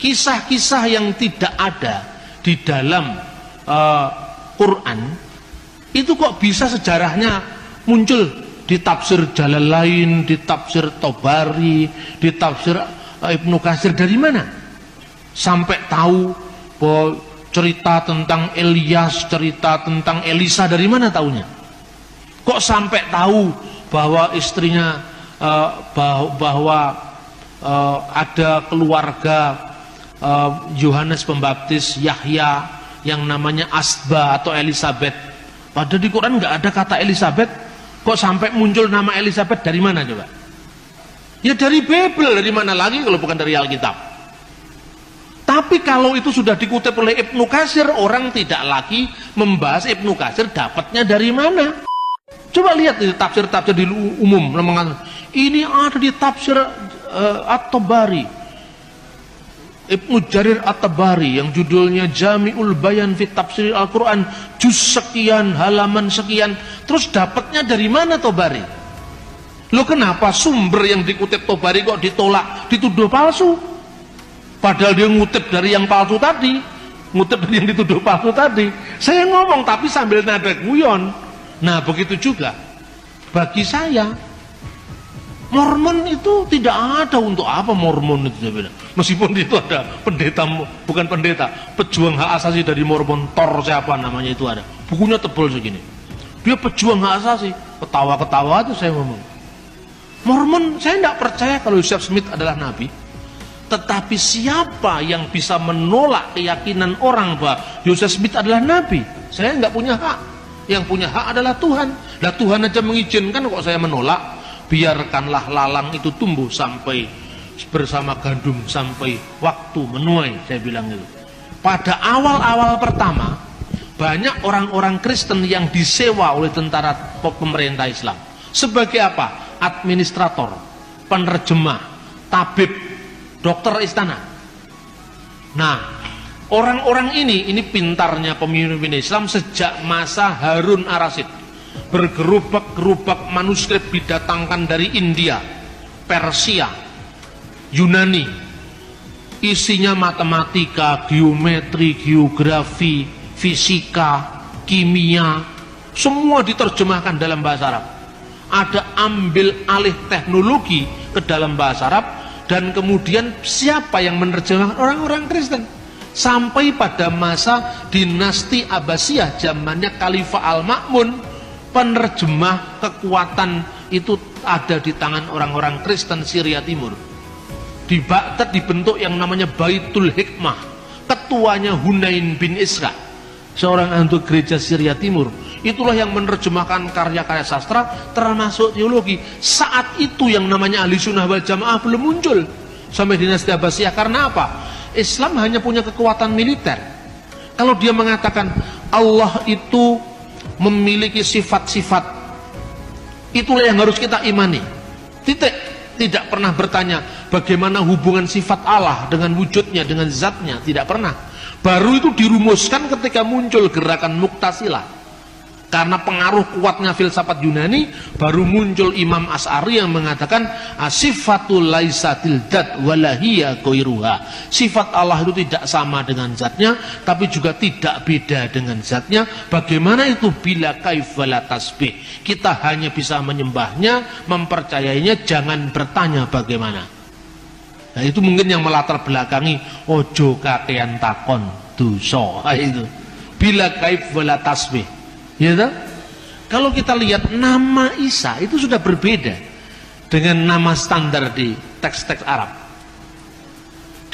kisah-kisah yang tidak ada di dalam Quran itu kok bisa sejarahnya muncul di tafsir Jalalain, di tafsir Tabari, di tafsir Ibnu Katsir. Dari mana? Sampai tahu bahwa cerita tentang Elias, cerita tentang Elisa, dari mana taunya? Kok sampai tahu bahwa istrinya bahwa ada keluarga Yohanes Pembaptis, Yahya, yang namanya Asba atau Elizabeth. Padahal di Quran nggak ada kata Elizabeth. Kok sampai muncul nama Elizabeth dari mana coba? Ya dari Bible, dari mana lagi kalau bukan dari Alkitab? Tapi kalau itu sudah dikutip oleh Ibnu Katsir, orang tidak lagi membahas Ibnu Katsir dapatnya dari mana. Coba lihat di tafsir-tafsir di umum, ini ada di tafsir At-Tabari, Ibnu Jarir At-Tabari yang judulnya Jami'ul Bayan fi Tafsir Al-Quran, juz sekian, halaman sekian. Terus dapatnya dari mana Tabari? Loh, kenapa sumber yang dikutip Tabari kok ditolak, dituduh palsu? Padahal dia ngutip dari yang palsu tadi, ngutip dari yang dituduh palsu tadi. Saya ngomong tapi sambil nada guyon. Nah begitu juga bagi saya, Mormon itu tidak ada. Untuk apa Mormon itu? Meskipun itu ada pendeta, bukan pendeta, pejuang hak asasi dari Mormon, Thor siapa namanya itu ada. Bukunya tebal segini. Dia pejuang hak asasi. Ketawa-ketawa itu saya ngomong. Mormon, saya tidak percaya kalau Joseph Smith adalah nabi. Tetapi siapa yang bisa menolak keyakinan orang bahwa Joseph Smith adalah nabi? Saya nggak punya hak. Yang punya hak adalah Tuhan. Nah Tuhan aja mengizinkan, kok saya menolak? Biarkanlah lalang itu tumbuh sampai bersama gandum sampai waktu menuai, saya bilang itu. Pada awal-awal pertama, banyak orang-orang Kristen yang disewa oleh tentara pemerintah Islam. Sebagai apa? Administrator, penerjemah, tabib, dokter istana. Nah, orang-orang ini pintarnya pemimpin Islam sejak masa Harun Ar-Rasyid. Bergerubak-gerubak manuskrip didatangkan dari India, Persia, Yunani. Isinya matematika, geometri, geografi, fisika, kimia, semua diterjemahkan dalam bahasa Arab. Ada ambil alih teknologi ke dalam bahasa Arab, dan kemudian siapa yang menerjemahkan? Orang-orang Kristen. Sampai pada masa dinasti Abbasiyah, zamannya Khalifah Al-Ma'mun, penerjemah kekuatan itu ada di tangan orang-orang Kristen Syria Timur. Di Baghdad dibentuk yang namanya Baitul Hikmah. Ketuanya Hunain bin Isra, seorang anggota gereja Syria Timur. Itulah yang menerjemahkan karya-karya sastra termasuk teologi. Saat itu yang namanya Ahli Sunnah wal Jamaah belum muncul sampai dinasti Abbasiyah. Karena apa? Islam hanya punya kekuatan militer. Kalau dia mengatakan Allah itu memiliki sifat-sifat, itulah yang harus kita imani, titik. Tidak pernah bertanya bagaimana hubungan sifat Allah dengan wujudnya, dengan zatnya, tidak pernah. Baru itu dirumuskan ketika muncul gerakan Mu'tazilah. Karena pengaruh kuatnya filsafat Yunani, baru muncul Imam Asy'ari yang mengatakan sifatul laisatil dzat walahiyya ghairuha. Sifat Allah itu tidak sama dengan zatnya, tapi juga tidak beda dengan zatnya. Bagaimana itu? Bila kaif wala tasbih. Kita hanya bisa menyembahnya, mempercayainya, jangan bertanya bagaimana. Nah itu mungkin yang melatar belakangi ojo kakean takon dosa. Itu bila kaif wala tasbih. Ya, kalau kita lihat nama Isa itu sudah berbeda dengan nama standar di teks-teks Arab.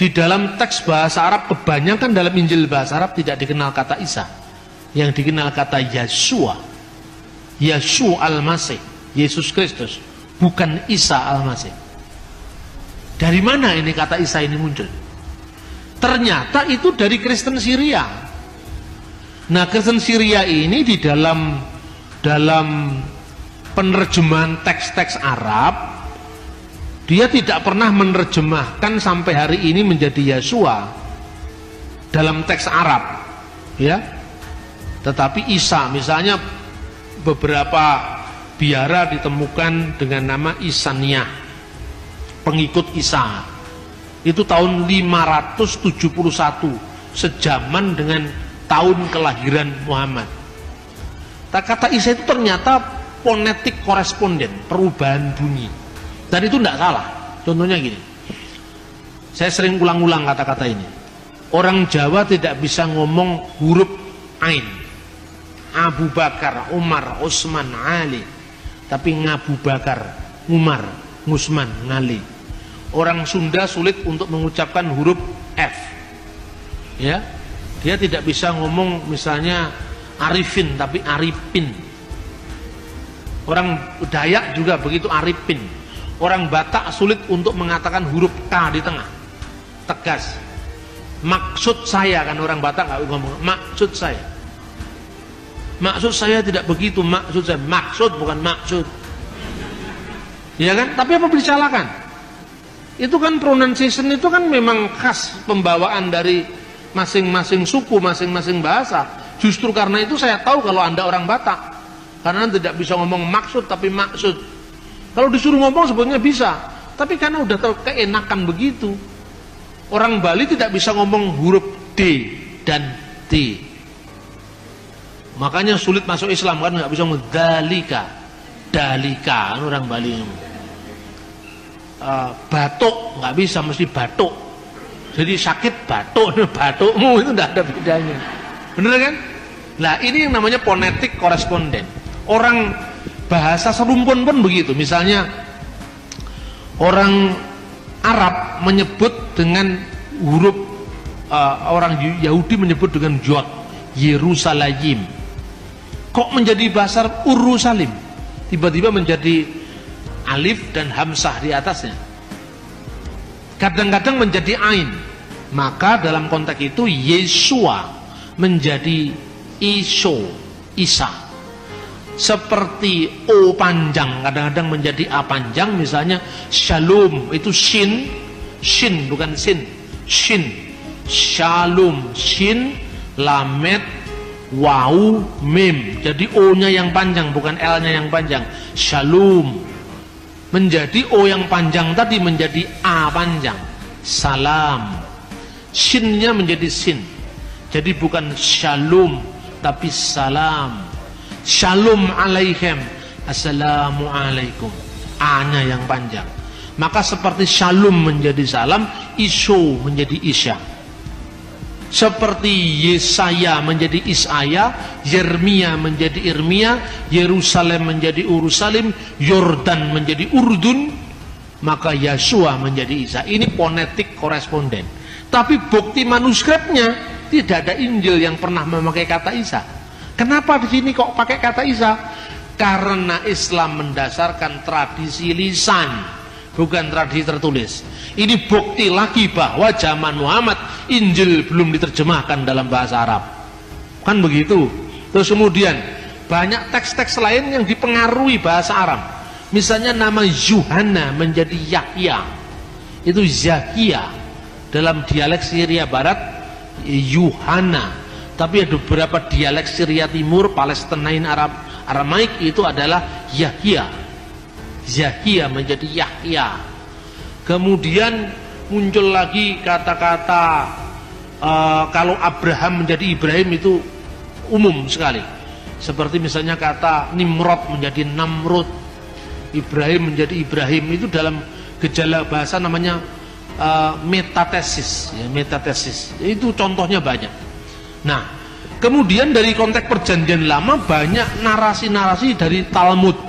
Di dalam teks bahasa Arab, kebanyakan dalam Injil bahasa Arab tidak dikenal kata Isa. Yang dikenal kata Yeshua. Yeshua Al-Masih, Yesus Kristus, bukan Isa Al-Masih. Dari mana ini kata Isa ini muncul? Ternyata itu dari Kristen Syria. Nah, Kristen Syria ini di dalam penerjemahan teks-teks Arab, dia tidak pernah menerjemahkan sampai hari ini menjadi Yeshua dalam teks Arab, ya. Tetapi Isa, misalnya beberapa biara ditemukan dengan nama Isaniyah, pengikut Isa. Itu tahun 571, sejaman dengan tahun kelahiran Muhammad. Kata Isa itu ternyata fonetik koresponden, perubahan bunyi. Dan itu tidak salah. Contohnya gini, saya sering ulang-ulang kata-kata ini. Orang Jawa tidak bisa ngomong huruf Ain, Abu Bakar, Umar, Utsman, Ali, tapi Ngabu Bakar, Umar, Ngusman, Ngali. Orang Sunda sulit untuk mengucapkan huruf F, ya, dia tidak bisa ngomong misalnya Arifin tapi Aripin. Orang Dayak juga begitu, Aripin. Orang Batak sulit untuk mengatakan huruf K di tengah, tegas. Maksud saya, kan orang Batak nggak ngomong maksud saya. Maksud saya tidak begitu, maksud saya, maksud bukan maksud, ya kan? Tapi apa disalahkan? Itu kan pronunciation itu kan memang khas pembawaan dari masing-masing suku, masing-masing bahasa. Justru karena itu saya tahu kalau Anda orang Batak, karena tidak bisa ngomong maksud tapi maksud. Kalau disuruh ngomong sebetulnya bisa, tapi karena udah keenakan begitu. Orang Bali tidak bisa ngomong huruf D dan T, makanya sulit masuk Islam, kan nggak bisa ngomong dalika, dalika, kan orang Bali ngomong. Batuk nggak bisa, mesti batuk. Jadi sakit batuk, batukmu itu tidak ada bedanya, bener kan? Nah ini yang namanya fonetik koresponden. Orang bahasa serumpun pun begitu. Misalnya orang Arab menyebut dengan huruf, orang Yahudi menyebut dengan Yod, Yerusalem. Kok menjadi bahasa Urusalim? Tiba-tiba menjadi alif dan hamzah di atasnya. Kadang-kadang menjadi ain. Maka dalam konteks itu Yesua menjadi Iso, Isa. Seperti O panjang kadang-kadang menjadi A panjang. Misalnya Shalom itu Shin, Shin bukan Sin, Shin. Shalom, Shin, Lamet, Wau, Mim. Jadi O-nya yang panjang bukan L-nya yang panjang. Shalom. Menjadi O yang panjang tadi menjadi A panjang, salam. Shinnya menjadi sin, jadi bukan shalom tapi salam. Shalom alaihim, assalamu alaikum. A-nya yang panjang. Maka seperti shalom menjadi salam, iso menjadi isya. Seperti Yesaya menjadi Isaya, Yeremia menjadi Irmia, Yerusalem menjadi Urusalim, Yordan menjadi Urdun, maka Yesua menjadi Isa. Ini fonetik koresponden. Tapi bukti manuskripnya tidak ada Injil yang pernah memakai kata Isa. Kenapa di sini kok pakai kata Isa? Karena Islam mendasarkan tradisi lisan, bukan tradisi tertulis. Ini bukti lagi bahwa zaman Muhammad Injil belum diterjemahkan dalam bahasa Arab, kan begitu. Terus kemudian banyak teks-teks lain yang dipengaruhi bahasa Arab. Misalnya nama Yuhanna menjadi Yahya, itu Zakia. Dalam dialek Syria Barat Yuhanna, tapi ada beberapa dialek Syria Timur, Palestinain, Aramaik itu adalah Yahya. Zakia menjadi Yahya. Kemudian muncul lagi kata-kata kalau Abraham menjadi Ibrahim, itu umum sekali. Seperti misalnya kata Nimrod menjadi Namrud, Ibrahim menjadi Ibrahim. Itu dalam gejala bahasa namanya metatesis, ya, metatesis. Itu contohnya banyak. Nah, kemudian dari konteks Perjanjian Lama banyak narasi-narasi dari Talmud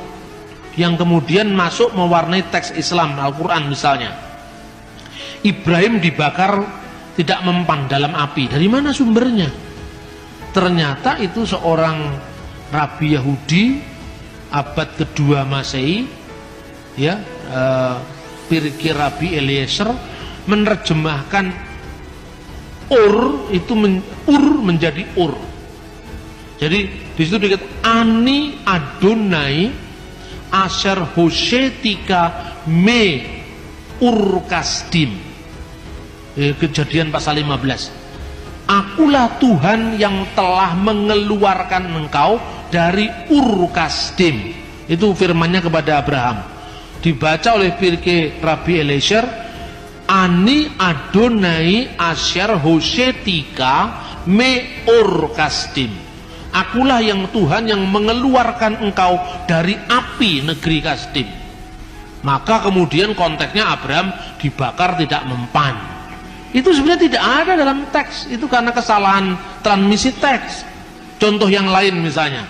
yang kemudian masuk mewarnai teks Islam, Al-Quran misalnya. Ibrahim dibakar tidak mempan dalam api. Dari mana sumbernya? Ternyata itu seorang rabi Yahudi abad kedua Masehi, ya, Pirkei Rabi Eliezer menerjemahkan Ur itu Ur menjadi Ur. Jadi di situ dikatakan Ani Adonai Asher Hosetika me Urkasdim. Kejadian pasal 15. Akulah Tuhan yang telah mengeluarkan engkau dari Urkasdim. Itu firmannya kepada Abraham. Dibaca oleh Pirkei Rabi Eliezer, Ani Adonai Asyar Hosetika me Ur Kasdim. Akulah yang Tuhan yang mengeluarkan engkau dari api negeri Kasdim. Maka kemudian konteksnya Abraham dibakar tidak mempan. Itu sebenarnya tidak ada dalam teks. Itu karena kesalahan transmisi teks. Contoh yang lain misalnya,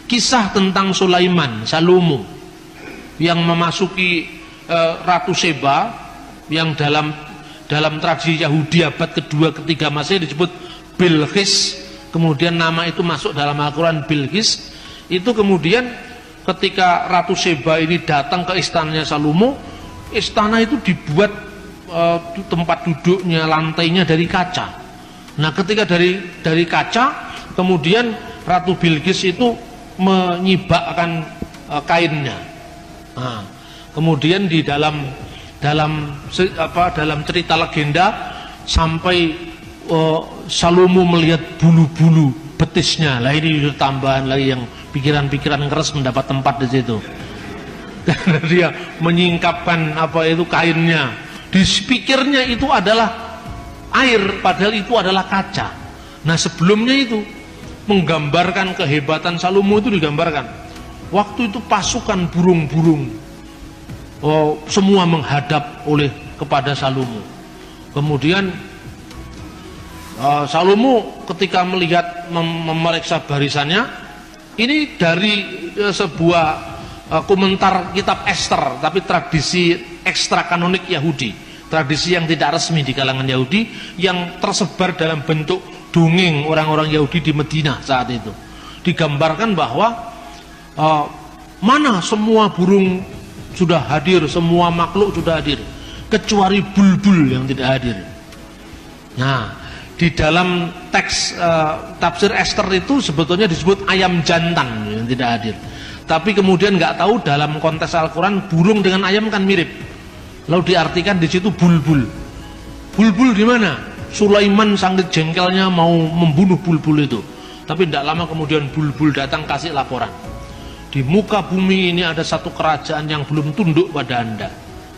kisah tentang Sulaiman, Salomo yang memasuki Ratu Seba, yang dalam tradisi Yahudi abad kedua ketiga Masehi disebut Bilqis. Kemudian nama itu masuk dalam Al-Quran, Bilqis. Itu kemudian ketika Ratu Seba ini datang ke istananya Salomo, istana itu dibuat tempat duduknya, lantainya dari kaca. Nah, ketika dari kaca, kemudian Ratu Bilqis itu menyibakkan kainnya. Nah, kemudian di dalam cerita legenda sampai Salomo melihat bulu-bulu betisnya. Lah ini tambahan lagi yang pikiran-pikiran keras mendapat tempat di situ. Karena dia menyingkapkan kainnya. Di pikirnya itu adalah air, padahal itu adalah kaca. Nah, sebelumnya itu menggambarkan kehebatan Salomo itu digambarkan. Waktu itu pasukan burung-burung semua menghadap kepada Salomo. Kemudian Salomo ketika melihat memeriksa barisannya, ini dari sebuah komentar kitab Ester, tapi tradisi ekstra kanonik Yahudi, tradisi yang tidak resmi di kalangan Yahudi, yang tersebar dalam bentuk dongeng orang-orang Yahudi di Medina saat itu. Digambarkan bahwa mana semua burung sudah hadir, semua makhluk sudah hadir, kecuali bulbul yang tidak hadir. Nah, di dalam teks tafsir Ester itu sebetulnya disebut ayam jantan yang tidak hadir. Tapi kemudian nggak tahu dalam konteks Al-Quran burung dengan ayam kan mirip. Lalu diartikan di situ bulbul. Bulbul di mana? Sulaiman sangat jengkelnya mau membunuh bulbul itu. Tapi tidak lama kemudian bulbul datang kasih laporan. Di muka bumi ini ada satu kerajaan yang belum tunduk pada Anda,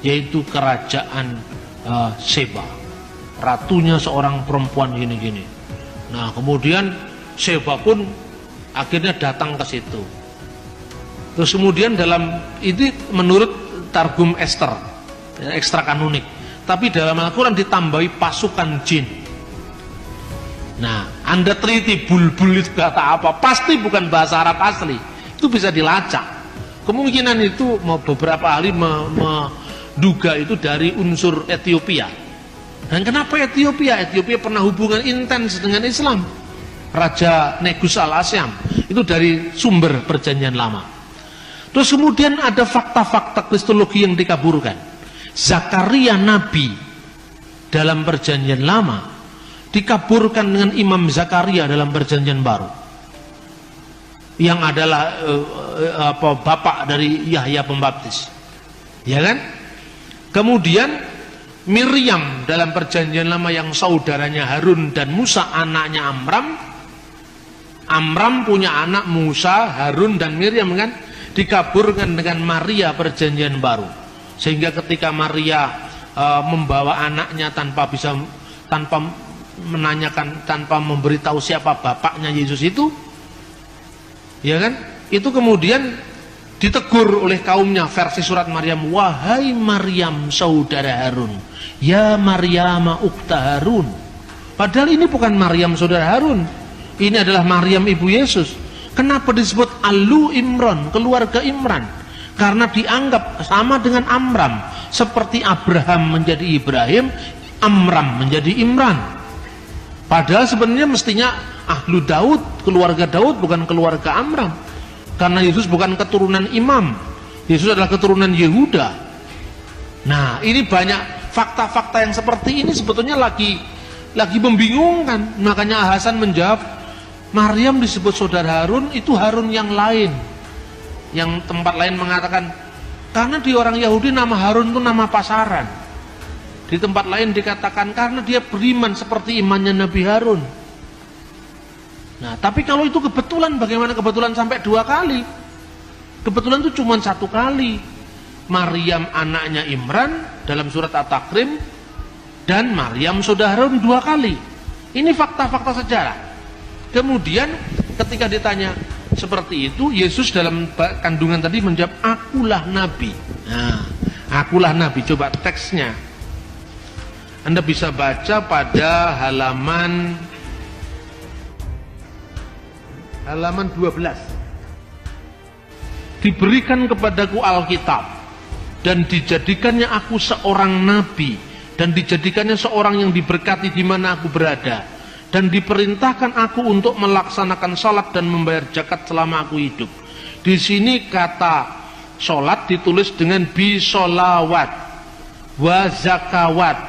yaitu kerajaan Seba. Ratunya seorang perempuan gini-gini. Nah, kemudian Seba pun akhirnya datang ke situ. Terus kemudian dalam ini menurut Targum Ester, ekstra kanonik. Tapi dalam Al-Quran ditambahi pasukan jin. Nah, Anda teliti bulbul itu kata apa? Pasti bukan bahasa Arab asli. Itu bisa dilacak. Kemungkinan itu beberapa ahli menduga itu dari unsur Ethiopia. Dan kenapa Ethiopia? Ethiopia pernah hubungan intens dengan Islam. Raja Negus al-Asyam itu dari sumber perjanjian lama. Terus kemudian ada fakta-fakta kristologi yang dikaburkan. Zakaria Nabi dalam perjanjian lama dikaburkan dengan Imam Zakaria dalam perjanjian baru, yang adalah bapak dari Yahya Pembaptis, ya kan? Kemudian Miriam dalam perjanjian lama yang saudaranya Harun dan Musa, anaknya Amram. Amram punya anak Musa, Harun dan Miriam kan, dikaburkan dengan Maria perjanjian baru. Sehingga ketika Maria membawa anaknya tanpa menanyakan, tanpa memberitahu siapa bapaknya Yesus itu, ya kan? Itu kemudian ditegur oleh kaumnya, versi surat Maryam, wahai Maryam saudara Harun, ya Maryam ukta Harun. Padahal ini bukan Maryam saudara Harun, ini adalah Maryam ibu Yesus. Kenapa disebut Alu Imran, keluarga Imran? Karena dianggap sama dengan Amram, seperti Abraham menjadi Ibrahim, Amram menjadi Imran. Padahal sebenarnya mestinya Ahlu Daud, keluarga Daud, bukan keluarga Amram. Karena Yesus bukan keturunan imam, Yesus adalah keturunan Yehuda. Nah, ini banyak fakta-fakta yang seperti ini sebetulnya lagi membingungkan. Makanya Hasan menjawab, Maryam disebut saudara Harun, itu Harun yang lain. Yang tempat lain mengatakan, karena di orang Yahudi nama Harun itu nama pasaran. Di tempat lain dikatakan karena dia beriman seperti imannya Nabi Harun. Nah, tapi kalau itu kebetulan, bagaimana kebetulan sampai 2 kali? Kebetulan itu cuma 1 kali. Maryam anaknya Imran dalam surat At-Takrim dan Maryam sudah Harun 2 kali. Ini fakta-fakta sejarah. Kemudian ketika ditanya seperti itu, Yesus dalam kandungan tadi menjawab, akulah nabi. Nah, akulah nabi. Coba teksnya Anda bisa baca pada halaman 12. Diberikan kepadaku Alkitab dan dijadikannya aku seorang nabi dan dijadikannya seorang yang diberkati di mana aku berada, dan diperintahkan aku untuk melaksanakan salat dan membayar zakat selama aku hidup. Di sini kata salat ditulis dengan bisolawat wa zakawat.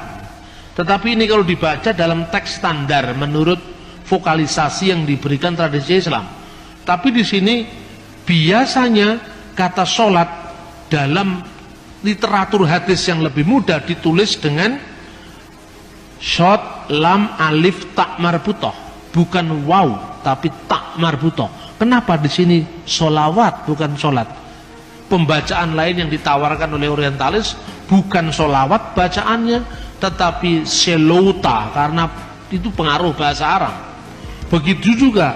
Tetapi ini kalau dibaca dalam teks standar menurut vokalisasi yang diberikan tradisi Islam. Tapi di sini biasanya kata salat dalam literatur hadis yang lebih mudah ditulis dengan shot lam alif tak marbutoh, bukan waw tapi tak marbutoh. Kenapa di sini solawat bukan solat? Pembacaan lain yang ditawarkan oleh orientalis bukan solawat bacaannya, tetapi selota, karena itu pengaruh bahasa Arab. Begitu juga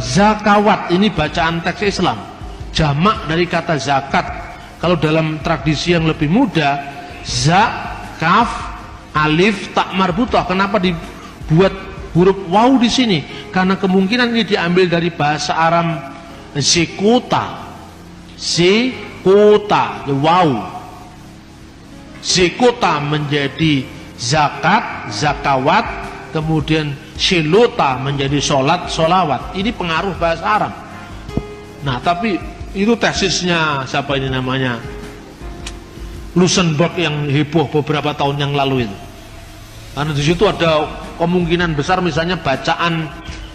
zakawat, ini bacaan teks Islam, jamak dari kata zakat. Kalau dalam tradisi yang lebih muda, za, kaf, alif, tak marbutah. Kenapa dibuat huruf waw di sini? Karena kemungkinan ini diambil dari bahasa Arab zekota, zekota, waw. Zekota menjadi zakat, zakawat, kemudian selota menjadi solat, solawat. Ini pengaruh bahasa Arab. Nah, tapi itu tesisnya siapa ini namanya, Luxemburg, yang heboh beberapa tahun yang lalu itu. Karena di situ ada kemungkinan besar misalnya bacaan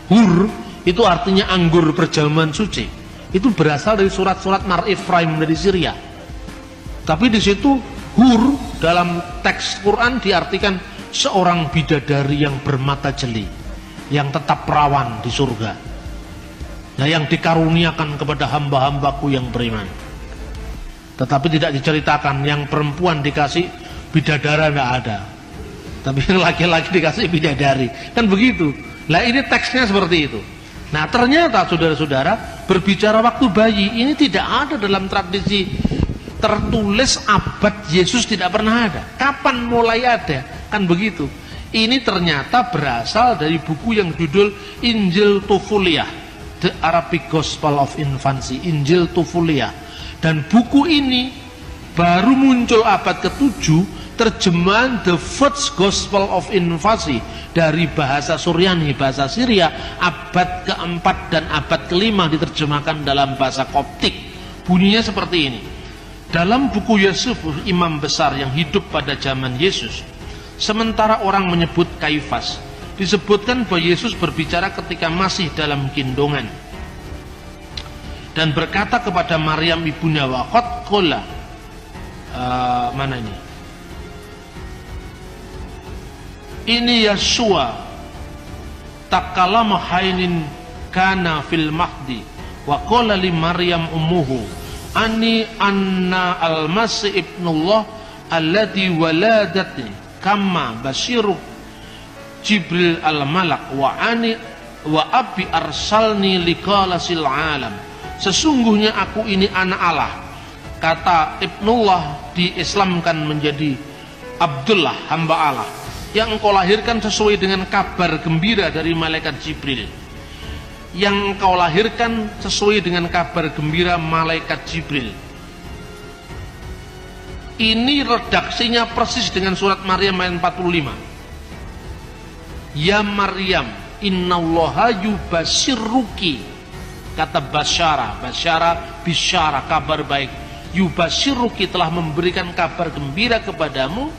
hur itu artinya anggur perjamuan suci. Itu berasal dari surat-surat Mar Ifraim dari Syria. Tapi di situ hur dalam teks Quran diartikan seorang bidadari yang bermata jeli, yang tetap perawan di surga. Nah, yang dikaruniakan kepada hamba-hambaku yang beriman. Tetapi tidak diceritakan yang perempuan dikasih bidadara, tidak ada. Tapi yang laki-laki dikasih bidadari, kan begitu. Nah, ini teksnya seperti itu. Nah, ternyata saudara-saudara, berbicara waktu bayi ini tidak ada dalam tradisi tertulis abad Yesus, tidak pernah ada. Kapan mulai ada? Kan begitu. Ini ternyata berasal dari buku yang judul Injil Tufuliah, The Arabic Gospel of Infancy, Injil Tufuliah. Dan buku ini baru muncul abad ke-7, terjemahan The First Gospel of Infancy dari bahasa Suryani, bahasa Syria, abad ke-4 dan abad ke-5 diterjemahkan dalam bahasa Koptik. Bunyinya seperti ini. Dalam buku Yusuf, imam besar yang hidup pada zaman Yesus, sementara orang menyebut Kaifas, disebutkan bahwa Yesus berbicara ketika masih dalam gendongan dan berkata kepada Maryam ibunya, waqad qala, mana ini Yeshua takallama hainin kana fil mahdi wa qala li Maryam ummuhu ani anna al-masih ibnullah alladhi waladati kama basyiru Jibril al-Malak wa abi arsalni liqalasil alam. Sesungguhnya aku ini anak Allah. Kata Ibnullah diislamkan menjadi Abdullah, hamba Allah, yang engkau lahirkan sesuai dengan kabar gembira dari malaikat Jibril. Yang engkau lahirkan sesuai dengan kabar gembira malaikat Jibril. Ini redaksinya persis dengan surat Maryam ayat 45. Ya Maryam, innallaha yubashirruki. Kata basyara, bisyara, kabar baik. Yubashirruki, telah memberikan kabar gembira kepadamu,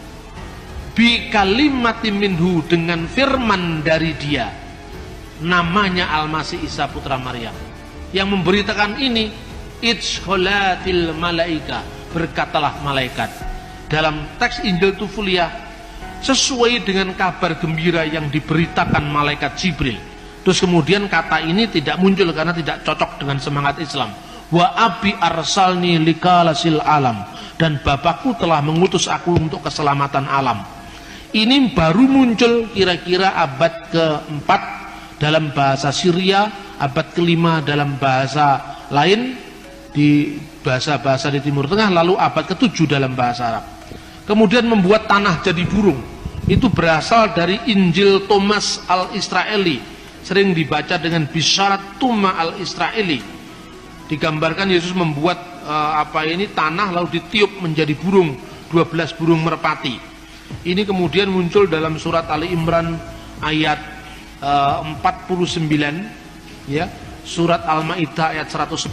bi kalimatin minhu, dengan firman dari dia, namanya Al-Masih Isa putra Maryam. Yang memberitakan ini, idkholatil malaika, berkatalah malaikat. Dalam teks Injil Tufuliah, sesuai dengan kabar gembira yang diberitakan malaikat Jibril. Terus kemudian kata ini tidak muncul karena tidak cocok dengan semangat Islam. Wa abi arsalni liqalasil alam, dan Bapakku telah mengutus aku untuk keselamatan alam. Ini baru muncul kira-kira abad ke-4 dalam bahasa Syria, abad ke-5 dalam bahasa lain di bahasa-bahasa di Timur Tengah, lalu abad ke-7 dalam bahasa Arab. Kemudian membuat tanah jadi burung. Itu berasal dari Injil Thomas al-Israeli, sering dibaca dengan Bisharat Tuma al-Israeli. Digambarkan Yesus membuat tanah lalu ditiup menjadi burung, 12 burung merpati. Ini kemudian muncul dalam surat Ali Imran ayat 49, ya, surat Al-Maidah ayat 110.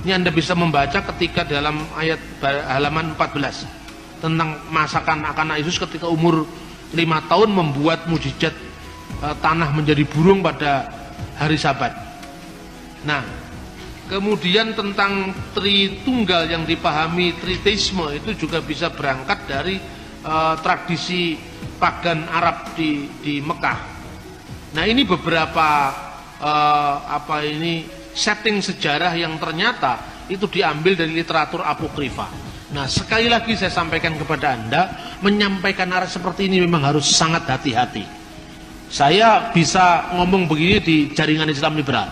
Ini Anda bisa membaca ketika dalam ayat halaman 14 tentang masakan anak Yesus ketika umur 5 tahun membuat mujizat tanah menjadi burung pada hari Sabat. Nah, kemudian tentang Tritunggal yang dipahami Triteisme itu juga bisa berangkat dari tradisi pagan Arab di Mekah. Nah, ini beberapa setting sejarah yang ternyata itu diambil dari literatur apokrifa. Nah, sekali lagi saya sampaikan kepada Anda, menyampaikan arah seperti ini memang harus sangat hati-hati. Saya bisa ngomong begini di jaringan Islam liberal,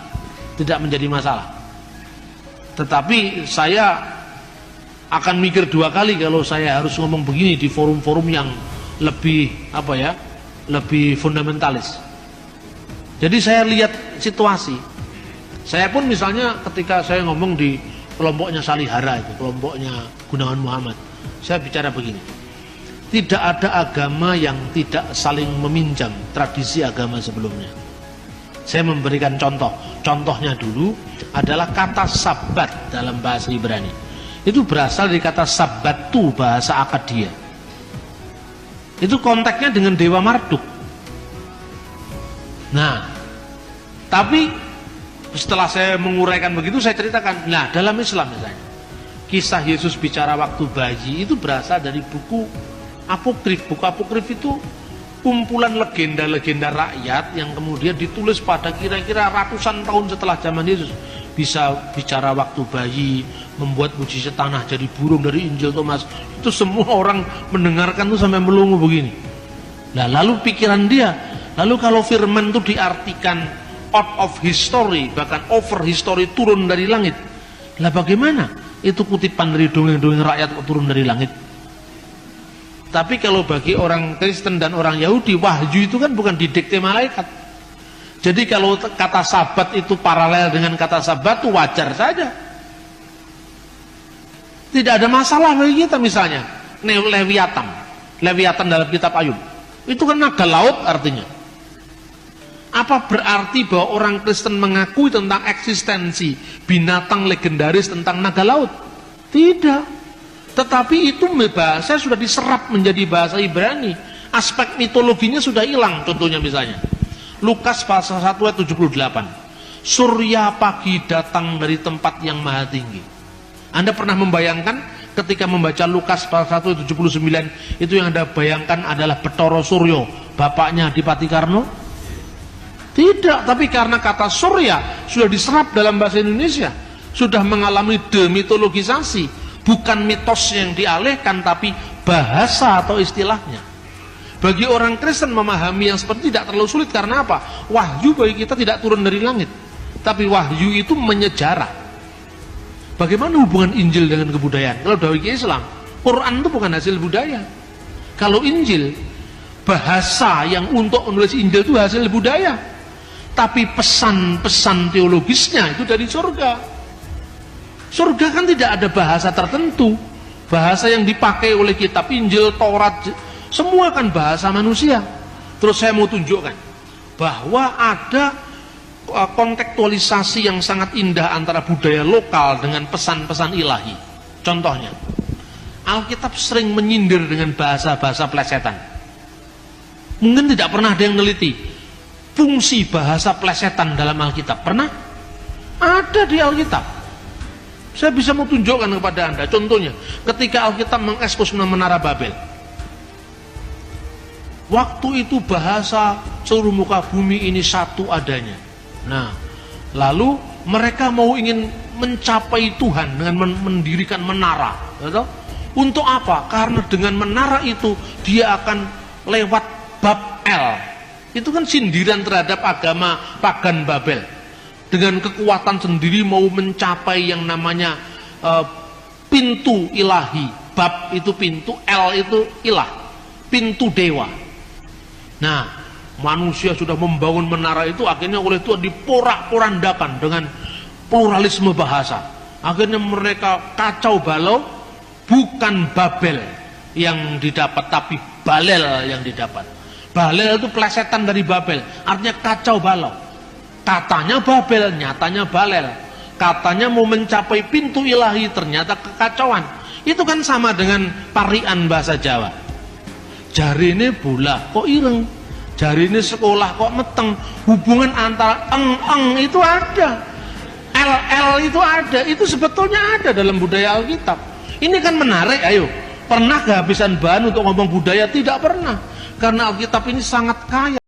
tidak menjadi masalah. Tetapi saya akan mikir 2 kali kalau saya harus ngomong begini di forum-forum yang lebih lebih fundamentalis. Jadi saya lihat situasi. Saya pun misalnya ketika saya ngomong di kelompoknya Salihara itu, kelompoknya Gunawan Muhammad, saya bicara begini. Tidak ada agama yang tidak saling meminjam tradisi agama sebelumnya. Saya memberikan contoh. Contohnya dulu adalah kata sabat dalam bahasa Ibrani. Itu berasal dari kata sabatu bahasa Akadia. Itu konteksnya dengan Dewa Marduk. Nah, tapi setelah saya menguraikan begitu, saya ceritakan. Nah, dalam Islam misalnya, kisah Yesus bicara waktu bayi itu berasal dari buku apokrif. Buku apokrif itu kumpulan legenda-legenda rakyat yang kemudian ditulis pada kira-kira ratusan tahun setelah zaman Yesus. Bisa bicara waktu bayi, membuat mujizat tanah jadi burung dari Injil Thomas. Itu semua orang mendengarkan tuh sampai melongo begini. Nah, lalu pikiran dia, lalu kalau firman itu diartikan out of history, bahkan over history, turun dari langit. Lah bagaimana? Itu kutipan dari dongeng-dongeng rakyat kok turun dari langit. Tapi kalau bagi orang Kristen dan orang Yahudi, wahyu itu kan bukan didikte malaikat. Jadi kalau kata sabat itu paralel dengan kata sabat itu wajar saja. Tidak ada masalah bagi kita. Misalnya Leviatan dalam kitab Ayub, itu kan naga laut artinya. Apa berarti bahwa orang Kristen mengakui tentang eksistensi binatang legendaris tentang naga laut? Tidak. Tetapi itu bahasa sudah diserap menjadi bahasa Ibrani. Aspek mitologinya sudah hilang. Contohnya misalnya Lukas pasal 1 ayat 78. Surya pagi datang dari tempat yang maha tinggi. Anda pernah membayangkan ketika membaca Lukas pasal 1 ayat 79, itu yang Anda bayangkan adalah Betoro Suryo, bapaknya Adipati Karno? Tidak, tapi karena kata surya sudah diserap dalam bahasa Indonesia, sudah mengalami demitologisasi, bukan mitos yang dialihkan tapi bahasa atau istilahnya. Bagi orang Kristen memahami yang seperti tidak terlalu sulit. Karena apa? Wahyu bagi kita tidak turun dari langit, tapi wahyu itu menyejarah. Bagaimana hubungan Injil dengan kebudayaan? Kalau bagi Islam, Quran itu bukan hasil budaya. Kalau Injil, bahasa yang untuk menulis Injil itu hasil budaya, tapi pesan-pesan teologisnya itu dari surga. Surga kan tidak ada bahasa tertentu. Bahasa yang dipakai oleh kitab Injil, Taurat, semua kan bahasa manusia. Terus saya mau tunjukkan bahwa ada kontekstualisasi yang sangat indah antara budaya lokal dengan pesan-pesan ilahi. Contohnya, Alkitab sering menyindir dengan bahasa-bahasa plesetan. Mungkin tidak pernah ada yang neliti fungsi bahasa plesetan dalam Alkitab. Pernah? Ada di Alkitab. Saya bisa mau tunjukkan kepada Anda. Contohnya, ketika Alkitab mengekspos menara Babel, waktu itu bahasa seluruh muka bumi ini satu adanya. Nah, lalu mereka ingin mencapai Tuhan dengan mendirikan menara, betul? Untuk apa? Karena dengan menara itu dia akan lewat bab L. Itu kan sindiran terhadap agama pagan Babel. Dengan kekuatan sendiri mau mencapai yang namanya pintu ilahi. Bab itu pintu, L itu ilah, pintu dewa. Nah, manusia sudah membangun menara itu, akhirnya oleh Tuhan diporak-porandakan dengan pluralisme bahasa. Akhirnya mereka kacau balau, bukan Babel yang didapat, tapi Balel yang didapat. Balel itu plesetan dari Babel, artinya kacau balau. Katanya Babel, nyatanya Balel. Katanya mau mencapai pintu ilahi, ternyata kekacauan. Itu kan sama dengan parian bahasa Jawa. Jarine bola kok ireng, jarine sekolah kok meteng. Hubungan antara eng itu ada, LL itu ada, itu sebetulnya ada dalam budaya Alkitab. Ini kan menarik. Ayo, pernah kehabisan bahan untuk ngomong budaya? Tidak pernah, karena Alkitab ini sangat kaya